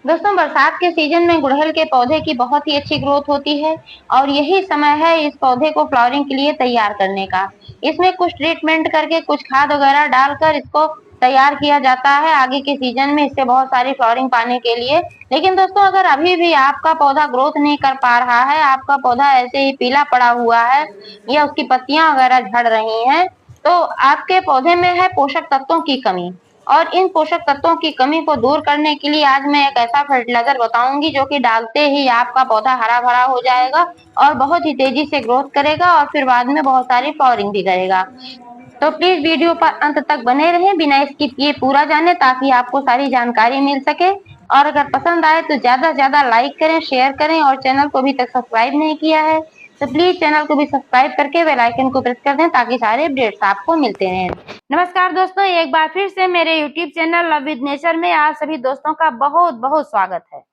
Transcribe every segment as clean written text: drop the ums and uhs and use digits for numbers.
दोस्तों, बरसात के सीजन में गुड़हल के पौधे की बहुत ही अच्छी ग्रोथ होती है और यही समय है इस पौधे को फ्लावरिंग के लिए तैयार करने का। इसमें कुछ ट्रीटमेंट करके कुछ खाद वगैरह डालकर इसको तैयार किया जाता है आगे के सीजन में इससे बहुत सारी फ्लावरिंग पाने के लिए। लेकिन दोस्तों, अगर अभी भी आपका पौधा ग्रोथ नहीं कर पा रहा है, आपका पौधा ऐसे ही पीला पड़ा हुआ है या उसकी पत्तियां वगैरह झड़ रही हैं, तो आपके पौधे में है पोषक तत्वों की कमी। और इन पोषक तत्वों की कमी को दूर करने के लिए आज मैं एक ऐसा फर्टिलाइजर बताऊंगी जो कि डालते ही आपका पौधा हरा भरा हो जाएगा और बहुत ही तेजी से ग्रोथ करेगा और फिर बाद में बहुत सारी फ्लावरिंग भी करेगा। तो प्लीज वीडियो पर अंत तक बने रहें, बिना स्किप किए पूरा जाने, ताकि आपको सारी जानकारी मिल सके। और अगर पसंद आए तो ज्यादा से ज्यादा लाइक करें, शेयर करें और चैनल को अभी तक सब्सक्राइब नहीं किया है तो प्लीज चैनल को भी सब्सक्राइब करके बेल आइकन को प्रेस कर दें ताकि सारे अपडेट्स आपको मिलते रहें। नमस्कार दोस्तों, एक बार फिर से मेरे YouTube channel love with nature में आप सभी दोस्तों का बहुत बहुत स्वागत है।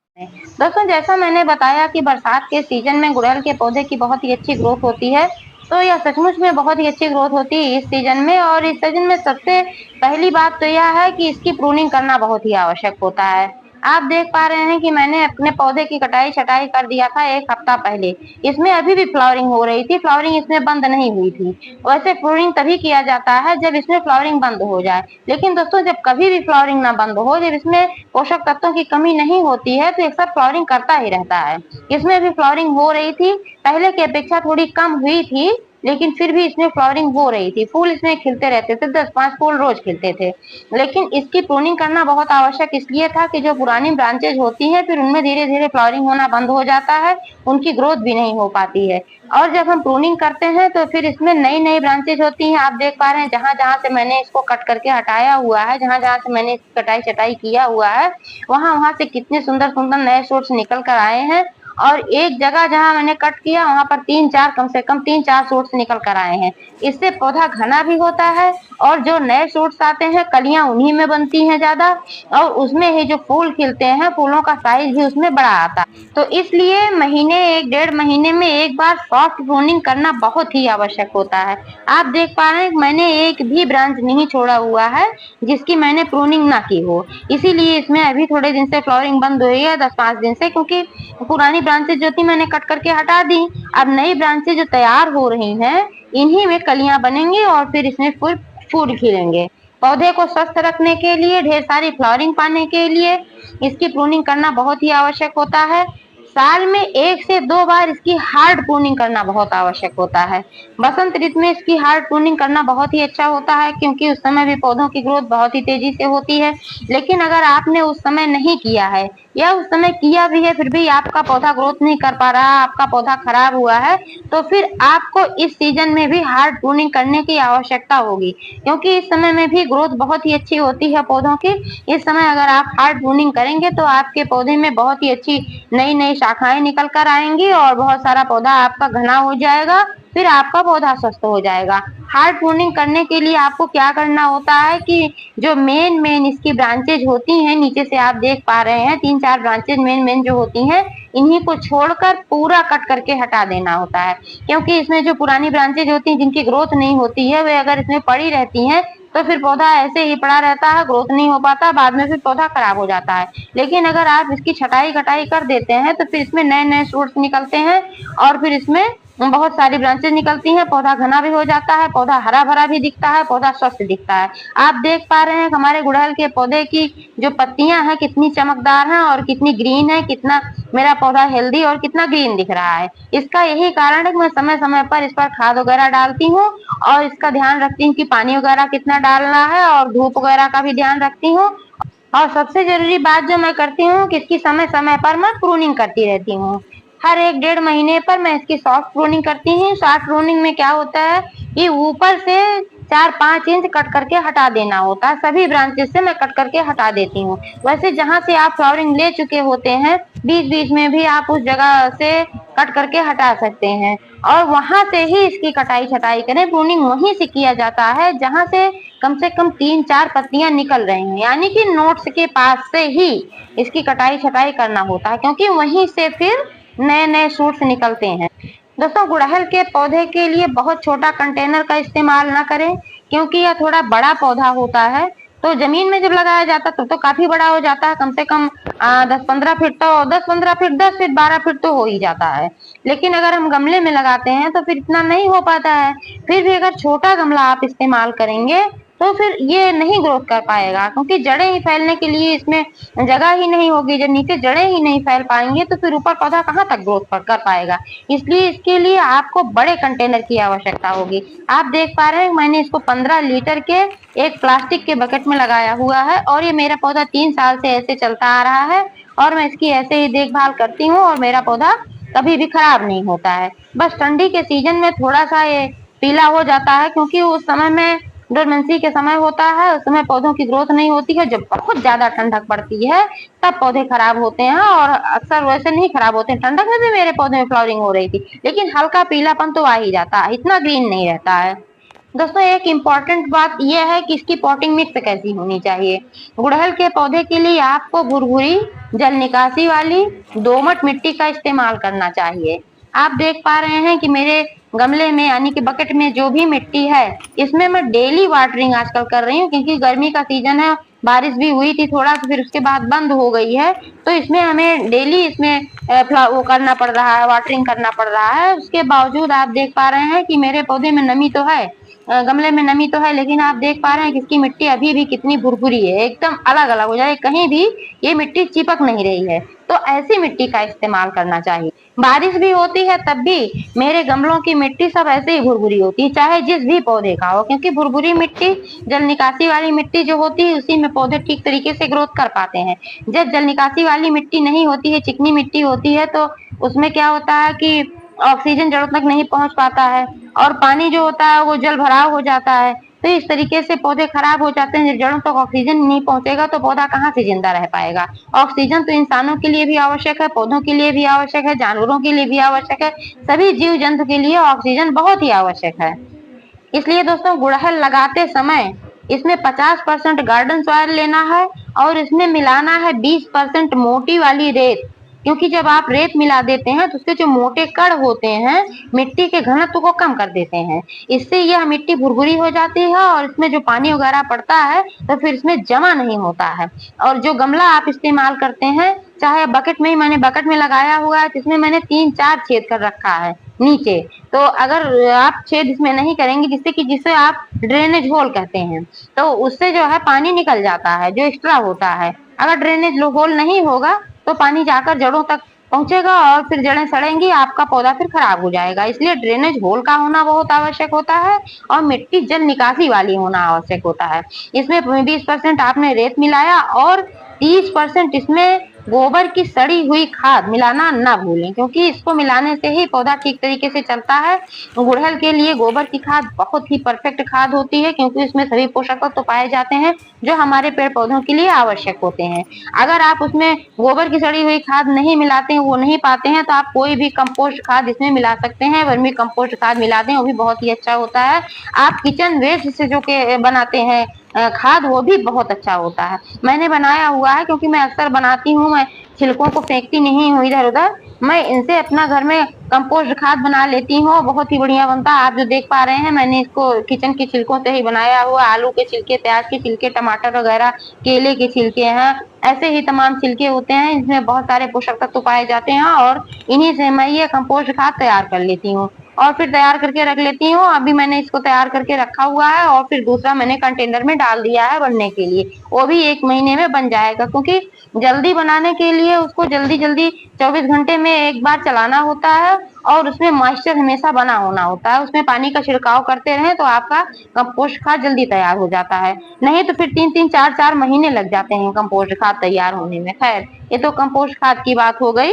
दोस्तों, जैसा मैंने बताया कि बरसात के सीजन में गुड़हल के पौधे की बहुत ही अच्छी ग्रोथ होती है, तो यह सचमुच में बहुत ही अच्छी ग्रोथ होती है इस सीजन में। और इस सीजन में सबसे पहली बात तो यह है कि इसकी प्रूनिंग करना बहुत ही आवश्यक होता है। आप देख पा रहे हैं कि मैंने अपने पौधे की कटाई छटाई कर दिया था 1 हफ्ता पहले। इसमें अभी भी फ्लावरिंग हो रही थी, फ्लावरिंग इसमें बंद नहीं हुई थी। वैसे प्रूनिंग तभी किया जाता है जब इसमें फ्लावरिंग बंद हो जाए। लेकिन दोस्तों, जब कभी भी फ्लावरिंग ना बंद हो, जब इसमें पोषक तत्वों की कमी नहीं होती है, तो एक साथ फ्लावरिंग करता ही रहता है। इसमें भी फ्लावरिंग हो रही थी, पहले की अपेक्षा थोड़ी कम हुई थी, लेकिन फिर भी इसमें फ्लावरिंग हो रही थी। फूल इसमें खिलते रहते थे, 10-5 फूल रोज खिलते थे। लेकिन इसकी प्रूनिंग करना बहुत आवश्यक इसलिए था कि जो पुरानी ब्रांचेज होती हैं फिर उनमें धीरे धीरे फ्लावरिंग होना बंद हो जाता है, उनकी ग्रोथ भी नहीं हो पाती है। और जब हम प्रूनिंग करते हैं तो फिर इसमें नई नई ब्रांचेज होती हैं। आप देख पा रहे हैं जहां जहां से मैंने इसको कट करके हटाया हुआ है, जहां जहां से मैंने इसकी कटाई छटाई किया हुआ है, वहां वहां से कितने सुंदर सुंदर नए शूट्स निकल कर आए हैं। और एक जगह जहां मैंने कट किया वहां पर 3-4, कम से कम 3-4 शूट्स निकल कर आए हैं। इससे पौधा घना भी होता है और जो नए शूट्स आते हैं कलियां उन्हीं में बनती हैं ज्यादा, और उसमें ही जो फूल खिलते हैं फूलों का साइज भी उसमें बड़ा आता है। तो इसलिए महीने 1-1.5 महीने में एक बार सॉफ्ट प्रूनिंग करना बहुत ही आवश्यक होता है। आप देख पा रहे हैं मैंने एक भी ब्रांच नहीं छोड़ा हुआ है जिसकी मैंने प्रूनिंग ना की हो। इसीलिए इसमें अभी थोड़े दिन से फ्लावरिंग बंद हुई है, 10-5 दिन से, क्योंकि पुरानी ब्रांचेज जो थी मैंने कट करके हटा दी। अब नई ब्रांचेज जो तैयार हो रही हैं इन्हीं में कलियां बनेंगी और फिर इसमें फूल फूल खिलेंगे। पौधे को स्वस्थ रखने के लिए, ढेर सारी फ्लावरिंग पाने के लिए इसकी प्रूनिंग करना बहुत ही आवश्यक होता है। साल में 1 से 2 बार इसकी हार्ड प्रूनिंग करना बहुत आवश्यक होता है। बसंत ऋतु में इसकी हार्ड प्रूनिंग करना बहुत ही अच्छा होता है क्योंकि उस समय भी पौधों की ग्रोथ बहुत ही तेजी से होती है। लेकिन अगर आपने उस समय नहीं किया है या उस समय किया भी है फिर भी आपका पौधा ग्रोथ नहीं कर पा रहा, आपका पौधा खराब हुआ है, तो फिर आपको इस सीजन में भी हार्ड प्रूनिंग करने की आवश्यकता होगी, क्योंकि इस समय में भी ग्रोथ बहुत ही अच्छी होती है पौधों की। इस समय अगर आप हार्ड प्रूनिंग करेंगे तो आपके पौधे में बहुत ही अच्छी नई नई शाखाएं निकल कर आएंगी और बहुत सारा पौधा आपका घना हो जाएगा, फिर आपका पौधा स्वस्थ हो जाएगा। हार्ड प्रूनिंग करने के लिए आपको क्या करना होता है कि जो मेन मेन इसकी ब्रांचेज होती हैं, नीचे से आप देख पा रहे हैं 3-4 ब्रांचेज मेन मेन जो होती हैं, इन्हीं को छोड़कर पूरा कट करके हटा देना होता है। क्योंकि इसमें जो पुरानी ब्रांचेज होती हैं जिनकी ग्रोथ नहीं होती है, वे अगर इसमें पड़ी रहती हैं तो फिर पौधा ऐसे ही पड़ा रहता है, ग्रोथ नहीं हो पाता, बाद में फिर पौधा खराब हो जाता है। लेकिन अगर आप इसकी छटाई कटाई कर देते हैं तो फिर इसमें नए नए शूट्स निकलते हैं और फिर इसमें बहुत सारी ब्रांचेज निकलती हैं, पौधा घना भी हो जाता है, पौधा हरा भरा भी दिखता है, पौधा स्वस्थ दिखता है। आप देख पा रहे हैं हमारे गुड़हल के पौधे की जो पत्तियां हैं कितनी चमकदार हैं और कितनी ग्रीन है, कितना मेरा पौधा हेल्दी और कितना ग्रीन दिख रहा है। इसका यही कारण है कि मैं समय समय पर इस पर खाद वगैरह डालती हूँ और इसका ध्यान रखती हूँ कि पानी वगैरह कितना डालना है और धूप वगैरह का भी ध्यान रखती हूँ। और सबसे जरूरी बात जो मैं करती हूँ कि इसकी समय समय पर मैं प्रूनिंग करती रहती हूँ। हर 1-1.5 महीने पर मैं इसकी सॉफ्ट प्रूनिंग करती हूँ। सॉफ्ट प्रूनिंग में क्या होता है कि ऊपर से 4-5 इंच कट करके हटा देना होता है, सभी ब्रांचेस से मैं कट करके हटा देती हूँ। वैसे जहां से आप फ्लावरिंग ले चुके होते हैं बीच बीच में भी आप उस जगह से कट करके हटा सकते हैं और वहां से ही इसकी कटाई छटाई करें। प्रूनिंग वहीं से किया जाता है जहां से कम से कम 3-4 पत्तियां निकल रही हैं, यानी कि नोट्स के पास से ही इसकी कटाई छटाई करना होता है, क्योंकि वहीं से फिर नए नए शूट्स निकलते हैं। दोस्तों, गुड़हल के पौधे के लिए बहुत छोटा कंटेनर का इस्तेमाल ना करें क्योंकि यह थोड़ा बड़ा पौधा होता है। तो जमीन में जब लगाया जाता है तो काफी बड़ा हो जाता है, कम से कम 10-15 फीट, तो 10-15 फीट, 10 फीट 12 फीट तो हो ही जाता है। लेकिन अगर हम गमले में लगाते हैं तो फिर इतना नहीं हो पाता है। फिर भी अगर छोटा गमला आप इस्तेमाल करेंगे तो फिर ये नहीं ग्रोथ कर पाएगा, क्योंकि जड़ें ही फैलने के लिए इसमें जगह ही नहीं होगी। जब नीचे जड़ें ही नहीं फैल पाएंगे तो फिर ऊपर पौधा कहाँ तक ग्रोथ कर पाएगा। इसलिए इसके लिए आपको बड़े कंटेनर की आवश्यकता होगी। आप देख पा रहे हैं मैंने इसको 15 लीटर के एक प्लास्टिक के बकेट में लगाया हुआ है, और ये मेरा पौधा 3 साल से ऐसे चलता आ रहा है, और मैं इसकी ऐसे ही देखभाल करती हूँ, और मेरा पौधा कभी भी खराब नहीं होता है। बस ठंडी के सीजन में थोड़ा सा ये पीला हो जाता है, क्योंकि उस समय में डोरमेंसी के समय होता है, उस समय पौधों की ग्रोथ नहीं होती है। जब बहुत ज्यादा ठंडक पड़ती है तब पौधे खराब होते हैं, और अक्सर वैसे नहीं खराब होते हैं। ठंडक में भी मेरे पौधे में फ्लावरिंग हो रही थी, लेकिन हल्का पीलापन तो आ ही जाता है, इतना ग्रीन नहीं रहता है। दोस्तों एक इम्पॉर्टेंट बात यह है कि इसकी पॉटिंग मिक्स कैसी होनी चाहिए। गुड़हल के पौधे के लिए आपको भुरभुरी, जल निकासी वाली, दोमट मिट्टी का इस्तेमाल करना चाहिए। आप देख पा रहे हैं कि मेरे गमले में यानी कि बकेट में जो भी मिट्टी है, इसमें मैं डेली वाटरिंग आजकल कर रही हूँ, क्योंकि गर्मी का सीजन है। बारिश भी हुई थी थोड़ा, तो फिर उसके बाद बंद हो गई है, तो इसमें हमें डेली इसमें वो करना पड़ रहा है, वाटरिंग करना पड़ रहा है। उसके बावजूद आप देख पा रहे हैं कि मेरे पौधे में नमी तो है, गमले में नमी तो है, लेकिन आप देख पा रहे हैं कि इसकी मिट्टी अभी भी कितनी भुरभुरी है, एकदम अलग अलग हो जाए, कहीं भी ये मिट्टी चिपक नहीं रही है। तो ऐसी मिट्टी का इस्तेमाल करना चाहिए। बारिश भी होती है तब भी मेरे गमलों की मिट्टी सब ऐसे ही भुरभुरी होती है, चाहे जिस भी पौधे का हो, क्योंकि भुरभुरी मिट्टी, जल निकासी वाली मिट्टी जो होती है, उसी में पौधे ठीक तरीके से ग्रोथ कर पाते हैं। जब जल निकासी वाली मिट्टी नहीं होती है, चिकनी मिट्टी होती है, तो उसमें क्या होता है कि ऑक्सीजन जड़ों तक नहीं पहुंच पाता है, और पानी जो होता है वो जल भराव हो जाता है। तो इस तरीके से पौधे खराब हो जाते हैं। जब जड़ों तक ऑक्सीजन नहीं पहुंचेगा तो पौधा कहाँ से जिंदा रह पाएगा। ऑक्सीजन तो इंसानों के लिए भी आवश्यक है, पौधों के लिए भी आवश्यक है, जानवरों के लिए भी आवश्यक है, सभी जीव जंतु के लिए ऑक्सीजन बहुत ही आवश्यक है। इसलिए दोस्तों गुड़हल लगाते समय इसमें 50% गार्डन सॉइल लेना है, और इसमें मिलाना है 20% मोटी वाली रेत, क्योंकि जब आप रेत मिला देते हैं तो उसके जो मोटे कण होते हैं मिट्टी के घनत्व को कम कर देते हैं। इससे यह मिट्टी भुरभुरी हो जाती है, और इसमें जो पानी वगैरह पड़ता है तो फिर इसमें जमा नहीं होता है। और जो गमला आप इस्तेमाल करते हैं, चाहे बकेट में ही, मैंने बकेट में लगाया हुआ है, जिसमें मैंने 3-4 छेद कर रखा है नीचे। तो अगर आप छेद इसमें नहीं करेंगे, जिसे आप ड्रेनेज होल कहते हैं, तो उससे जो है पानी निकल जाता है जो एक्स्ट्रा होता है। अगर ड्रेनेज होल नहीं होगा तो पानी जाकर जड़ों तक पहुंचेगा, और फिर जड़ें सड़ेंगी, आपका पौधा फिर खराब हो जाएगा। इसलिए ड्रेनेज होल का होना बहुत आवश्यक होता है, और मिट्टी जल निकासी वाली होना आवश्यक होता है। इसमें 20% आपने रेत मिलाया, और 30% इसमें गोबर की सड़ी हुई खाद मिलाना ना भूलें, क्योंकि इसको मिलाने से ही पौधा ठीक तरीके से चलता है। गुड़हल के लिए गोबर की खाद बहुत ही परफेक्ट खाद होती है, क्योंकि इसमें सभी पोषक तत्व पाए जाते हैं जो हमारे पेड़ पौधों के लिए आवश्यक होते हैं। अगर आप उसमें गोबर की सड़ी हुई खाद नहीं मिलाते हैं, वो नहीं पाते हैं, तो आप कोई भी कंपोस्ट खाद इसमें मिला सकते हैं। वर्मी कंपोस्ट खाद मिला दें, वो भी बहुत ही अच्छा होता है। आप किचन वेस्ट से जो के बनाते हैं खाद, वो भी बहुत अच्छा होता है। मैंने बनाया हुआ है, क्योंकि मैं अक्सर बनाती हूँ, मैं छिलकों को फेंकती नहीं हूँ इधर उधर, मैं इनसे अपना घर में कंपोस्ट खाद बना लेती हूँ, बहुत ही बढ़िया बनता है। आप जो देख पा रहे हैं मैंने इसको किचन के छिलकों से ही बनाया हुआ, आलू के छिलके, प्याज के छिलके, टमाटर वगैरह, केले के छिलके हैं, ऐसे ही तमाम छिलके होते हैं, इसमें बहुत सारे पोषक तत्व पाए जाते हैं, और इन्हीं से मैं ये कंपोस्ट खाद तैयार कर लेती हूँ, और फिर तैयार करके रख लेती हूँ। अभी मैंने इसको तैयार करके रखा हुआ है, और फिर दूसरा मैंने कंटेनर में डाल दिया है बनने के लिए, वो भी 1 महीने में बन जाएगा, क्योंकि जल्दी बनाने के लिए उसको जल्दी जल्दी 24 घंटे में एक बार चलाना होता है, और उसमें मॉइस्चर हमेशा बना होना होता है। उसमें पानी का छिड़काव करते रहें तो आपका कंपोस्ट खाद जल्दी तैयार हो जाता है, नहीं तो फिर 3-3 4-4 महीने लग जाते हैं कंपोस्ट खाद तैयार होने में। खैर, ये तो कंपोस्ट खाद की बात हो गई।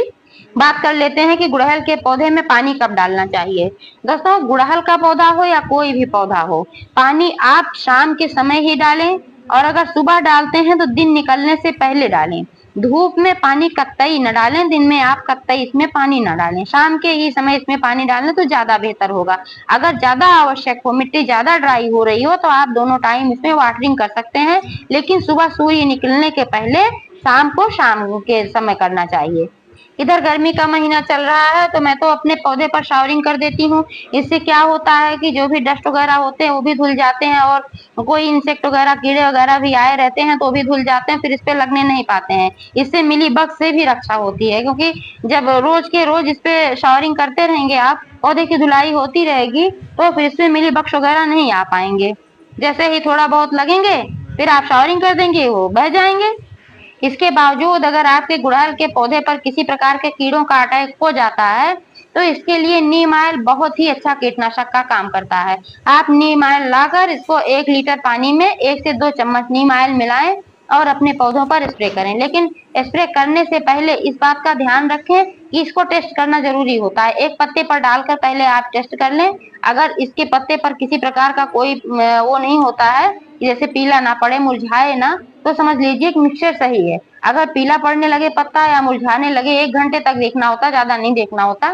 बात कर लेते हैं कि गुड़हल के पौधे में पानी कब डालना चाहिए। दोस्तों गुड़हल का पौधा हो या कोई भी पौधा हो, पानी आप शाम के समय ही डालें, और अगर सुबह डालते हैं तो दिन निकलने से पहले डालें। धूप में पानी कतई न डालें, दिन में आप कतई इसमें पानी न डालें, शाम के ही समय इसमें पानी डालें तो ज्यादा बेहतर होगा। अगर ज्यादा आवश्यक हो, मिट्टी ज्यादा ड्राई हो रही हो, तो आप दोनों टाइम इसमें वाटरिंग कर सकते हैं, लेकिन सुबह सूर्य निकलने के पहले शाम को शाम के समय करना चाहिए। इधर गर्मी का महीना चल रहा है तो मैं तो अपने पौधे पर शावरिंग कर देती हूँ। इससे क्या होता है कि जो भी डस्ट वगैरह होते हैं वो भी धुल जाते हैं, और कोई इंसेक्ट वगैरह कीड़े वगैरह भी आए रहते हैं तो भी धुल जाते हैं, फिर इस पे लगने नहीं पाते हैं। इससे मिली बग से भी रक्षा होती है, क्योंकि जब रोज के रोज इस पे शावरिंग करते रहेंगे आप, पौधे की धुलाई होती रहेगी, तो फिर इसमें मिली बग वगैरह नहीं आ पाएंगे। जैसे ही थोड़ा बहुत लगेंगे फिर आप शावरिंग कर देंगे, वो बह जाएंगे। इसके बावजूद अगर आपके गुड़हल के पौधे पर किसी प्रकार के कीड़ों का अटैक हो जाता है तो इसके लिए नीम ऑयल बहुत ही अच्छा कीटनाशक का काम करता है। आप नीम ऑयल लाकर इसको 1 लीटर पानी में 1 से 2 चम्मच नीम ऑयल मिलाएं और अपने पौधों पर स्प्रे करें। लेकिन स्प्रे करने से पहले इस बात का ध्यान रखें कि इसको टेस्ट करना जरूरी होता है। एक पत्ते पर डालकर पहले आप टेस्ट कर लें। अगर इसके पत्ते पर किसी प्रकार का कोई वो नहीं होता है, जैसे पीला ना पड़े, मुरझाए ना, तो समझ लीजिए कि मिक्सचर सही है। अगर पीला पड़ने लगे पत्ता या मुरझाने लगे, 1 घंटे तक देखना होता, ज्यादा नहीं देखना होता,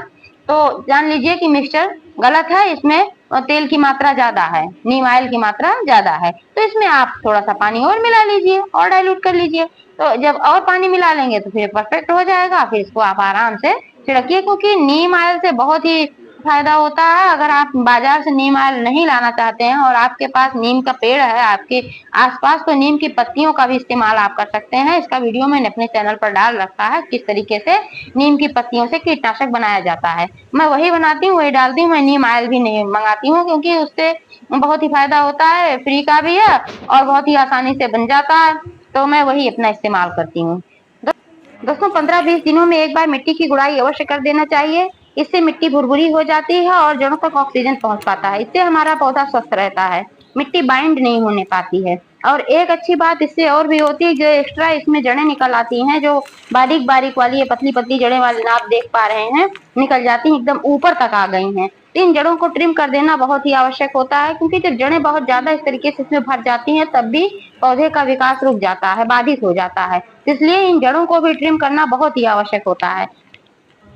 तो जान लीजिए कि मिक्सचर गलत है, इसमें तेल की मात्रा ज्यादा है, नीम ऑयल की मात्रा ज्यादा है। तो इसमें आप थोड़ा सा पानी और मिला लीजिए और डाइल्यूट कर लीजिए। तो जब और पानी मिला लेंगे तो फिर परफेक्ट हो जाएगा। फिर इसको आप आराम से छिड़किए, क्योंकि नीम ऑयल से बहुत ही फायदा होता है। अगर आप बाजार से नीम ऑयल नहीं लाना चाहते हैं और आपके पास नीम का पेड़ है आपके आसपास, तो नीम की पत्तियों का भी इस्तेमाल आप कर सकते हैं। इसका वीडियो मैंने अपने चैनल पर डाल रखा है, किस तरीके से नीम की पत्तियों से कीटनाशक बनाया जाता है। मैं वही बनाती हूँ, वही डालती हूँ। मैं नीम ऑयल भी नहीं मंगाती हूँ, क्योंकि उससे बहुत ही फायदा होता है, फ्री का भी है और बहुत ही आसानी से बन जाता है। तो मैं वही अपना इस्तेमाल करती हूँ। दोस्तों 15-20 दिनों में एक बार मिट्टी की गुड़ाई अवश्य कर देना चाहिए। इससे मिट्टी भुरभुरी हो जाती है और जड़ों तक ऑक्सीजन पहुंच पाता है। इससे हमारा पौधा स्वस्थ रहता है, मिट्टी बाइंड नहीं होने पाती है। और एक अच्छी बात इससे और भी होती है, जो एक्स्ट्रा इसमें जड़ें निकल आती हैं, जो बारीक बारीक वाली ये पतली पतली जड़ें वाली आप देख पा रहे हैं, निकल जाती हैं, एकदम ऊपर तक आ गई हैं। तो इन जड़ों को ट्रिम कर देना बहुत ही आवश्यक होता है, क्योंकि जब जड़ें बहुत ज्यादा इस तरीके से इसमें भर जाती हैं तब भी पौधे का विकास रुक जाता है, बाधित हो जाता है। इसलिए इन जड़ों को भी ट्रिम करना बहुत ही आवश्यक होता है।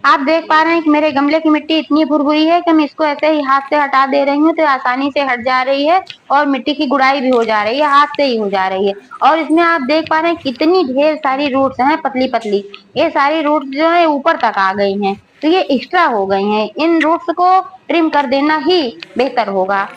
आप देख पा रहे हैं कि मेरे गमले की मिट्टी इतनी भुरभुरी है कि मैं इसको ऐसे ही हाथ से हटा दे रही हूँ तो आसानी से हट जा रही है, और मिट्टी की गुड़ाई भी हो जा रही है, हाथ से ही हो जा रही है। और इसमें आप देख पा रहे हैं कितनी ढेर सारी रूट्स हैं, पतली पतली। ये सारी रूट्स जो है ऊपर तक आ गई हैं, तो ये एक्स्ट्रा हो गई हैं। इन रूट्स को ट्रिम कर देना ही बेहतर होगा,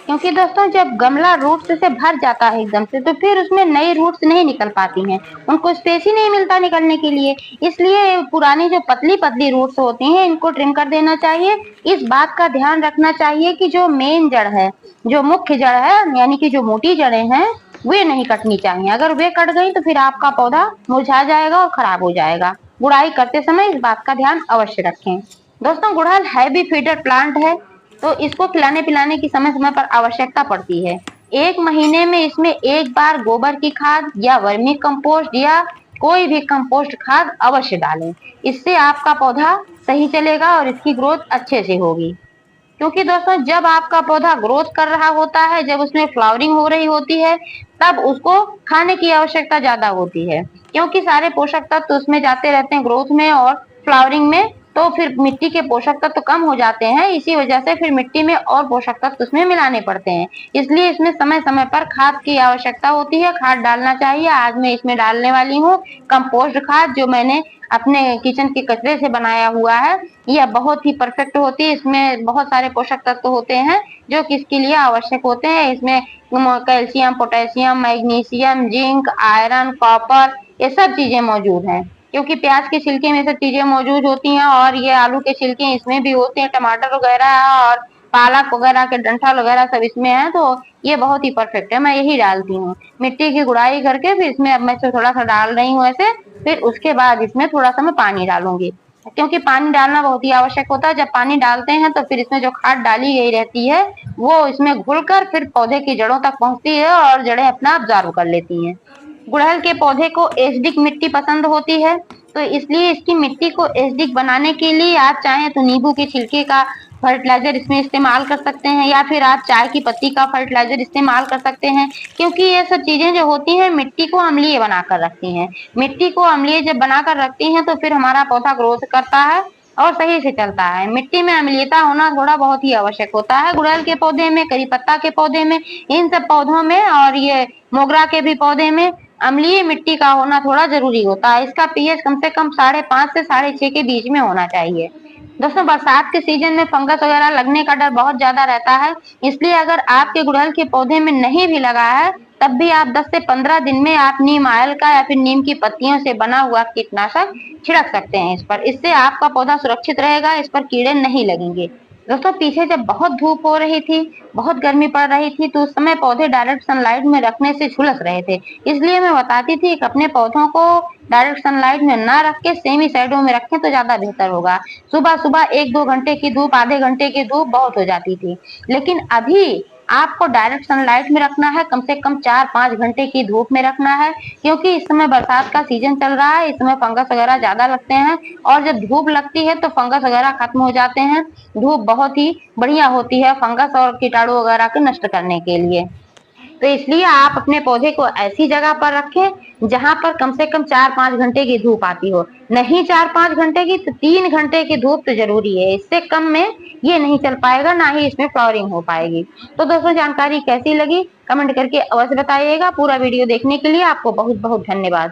क्योंकि दोस्तों जब गमला रूट्स से भर जाता है एकदम से, तो फिर उसमें नई रूट्स नहीं निकल पाती हैं, उनको स्पेस ही नहीं मिलता निकलने के लिए। इसलिए पुरानी जो पतली पतली रूट्स होती हैं इनको ट्रिम कर देना चाहिए। इस बात का ध्यान रखना चाहिए कि जो मेन जड़ है, जो मुख्य जड़ है, यानी कि जो मोटी जड़ें हैं, वे नहीं कटनी चाहिए। अगर वे कट गई तो फिर आपका पौधा मुरझा जाएगा और खराब हो जाएगा। गुड़ाई करते समय इस बात का ध्यान अवश्य रखें। दोस्तों गुड़हल हैवी फीडर प्लांट है, तो इसको खिलाने पिलाने की समय समय पर आवश्यकता पड़ती है। 1 महीने में इसमें एक बार गोबर की खाद या वर्मी कंपोस्ट या कोई भी कंपोस्ट खाद अवश्य डालें। इससे आपका पौधा सही चलेगा और इसकी ग्रोथ अच्छे से होगी। क्योंकि दोस्तों जब आपका पौधा ग्रोथ कर रहा होता है, जब उसमें फ्लावरिंग हो रही होती है, तब उसको खाने की आवश्यकता ज्यादा होती है, क्योंकि सारे पोषक तत्व उसमें जाते रहते हैं ग्रोथ में और फ्लावरिंग में। तो फिर मिट्टी के पोषक तत्व कम हो जाते हैं, इसी वजह से फिर मिट्टी में और पोषक तत्व उसमें मिलाने पड़ते हैं। इसलिए इसमें समय समय पर खाद की आवश्यकता होती है, खाद डालना चाहिए। आज मैं इसमें डालने वाली हूँ कंपोस्ट खाद, जो मैंने अपने किचन के कचरे से बनाया हुआ है। यह बहुत ही परफेक्ट होती है, इसमें बहुत सारे पोषक तत्व होते हैं जो किसके लिए आवश्यक होते हैं। इसमें calcium, potassium, magnesium, zinc, iron, copper, ये सब चीजें मौजूद हैं। क्योंकि प्याज के छिलके में सब चीजें मौजूद होती हैं, और ये आलू के छिलके इसमें भी होते हैं, टमाटर वगैरह और पालक वगैरह के डंठल वगैरह सब इसमें है। तो ये बहुत ही परफेक्ट है, मैं यही डालती हूँ। मिट्टी की गुड़ाई करके फिर इसमें अब मैं थोड़ा सा डाल रही हूँ ऐसे, फिर उसके बाद इसमें थोड़ा सा मैं पानी डालूंगी, क्योंकि पानी डालना बहुत ही आवश्यक होता है। जब पानी डालते हैं तो फिर इसमें जो खाद डाली गई रहती है वो इसमें घुलकर फिर पौधे की जड़ों तक पहुंचती है और जड़ें अपना ऑब्जर्व कर लेती हैं। गुड़हल के पौधे को एसिडिक मिट्टी पसंद होती है, तो इसलिए इसकी मिट्टी को एसिडिक बनाने के लिए आप चाहें तो नींबू के छिलके का फर्टिलाइजर इसमें इस्तेमाल कर सकते हैं, या फिर आप चाय की पत्ती का फर्टिलाइजर इस्तेमाल कर सकते हैं। क्योंकि ये सब चीजें जो होती हैं मिट्टी को अम्लीय बनाकर रखती हैं। मिट्टी को अम्लीय जब बनाकर रखती हैं तो फिर हमारा पौधा ग्रोथ करता है और सही से चलता है। मिट्टी में अम्लीयता होना थोड़ा बहुत ही आवश्यक होता है। गुड़हल के पौधे में, करी पत्ता के पौधे में, इन सब पौधों में, और ये मोगरा के भी पौधे में अम्लीय मिट्टी का होना थोड़ा जरूरी होता है। इसका पीएच कम से कम 5.5 से 6.5 के बीच में होना चाहिए। दोस्तों, बरसात के सीजन में फंगस वगैरह लगने का डर बहुत ज्यादा रहता है, इसलिए अगर आपके गुड़हल के पौधे में नहीं भी लगा है, तब भी आप 10 से 15 दिन में आप नीम आयल का या फिर नीम की पत्तियों से बना हुआ कीटनाशक छिड़क सकते हैं इस पर। इससे आपका पौधा सुरक्षित रहेगा, इस पर कीड़े नहीं लगेंगे। दोस्तों, पीछे जब बहुत धूप हो रही थी, बहुत गर्मी पड़ रही थी, तो उस समय पौधे डायरेक्ट सनलाइट में रखने से झुलस रहे थे। इसलिए मैं बताती थी कि अपने पौधों को डायरेक्ट सनलाइट में ना रख के सेमी शैडो में रखें तो ज्यादा बेहतर होगा। सुबह सुबह 1-2 घंटे की धूप, आधे घंटे की धूप बहुत हो जाती थी, लेकिन अभी आपको डायरेक्ट सनलाइट में रखना है, कम से कम 4-5 घंटे की धूप में रखना है, क्योंकि इस समय बरसात का सीजन चल रहा है, इस समय फंगस वगैरह ज्यादा लगते हैं, और जब धूप लगती है तो फंगस वगैरह खत्म हो जाते हैं। धूप बहुत ही बढ़िया होती है फंगस और कीटाणु वगैरह को नष्ट करने के लिए। तो इसलिए आप अपने पौधे को ऐसी जगह पर रखें जहां पर कम से कम 4-5 घंटे की धूप आती हो। नहीं 4-5 घंटे की तो 3 घंटे की धूप तो जरूरी है, इससे कम में ये नहीं चल पाएगा, ना ही इसमें फ्लावरिंग हो पाएगी। तो दोस्तों, जानकारी कैसी लगी कमेंट करके अवश्य बताइएगा। पूरा वीडियो देखने के लिए आपको बहुत बहुत धन्यवाद।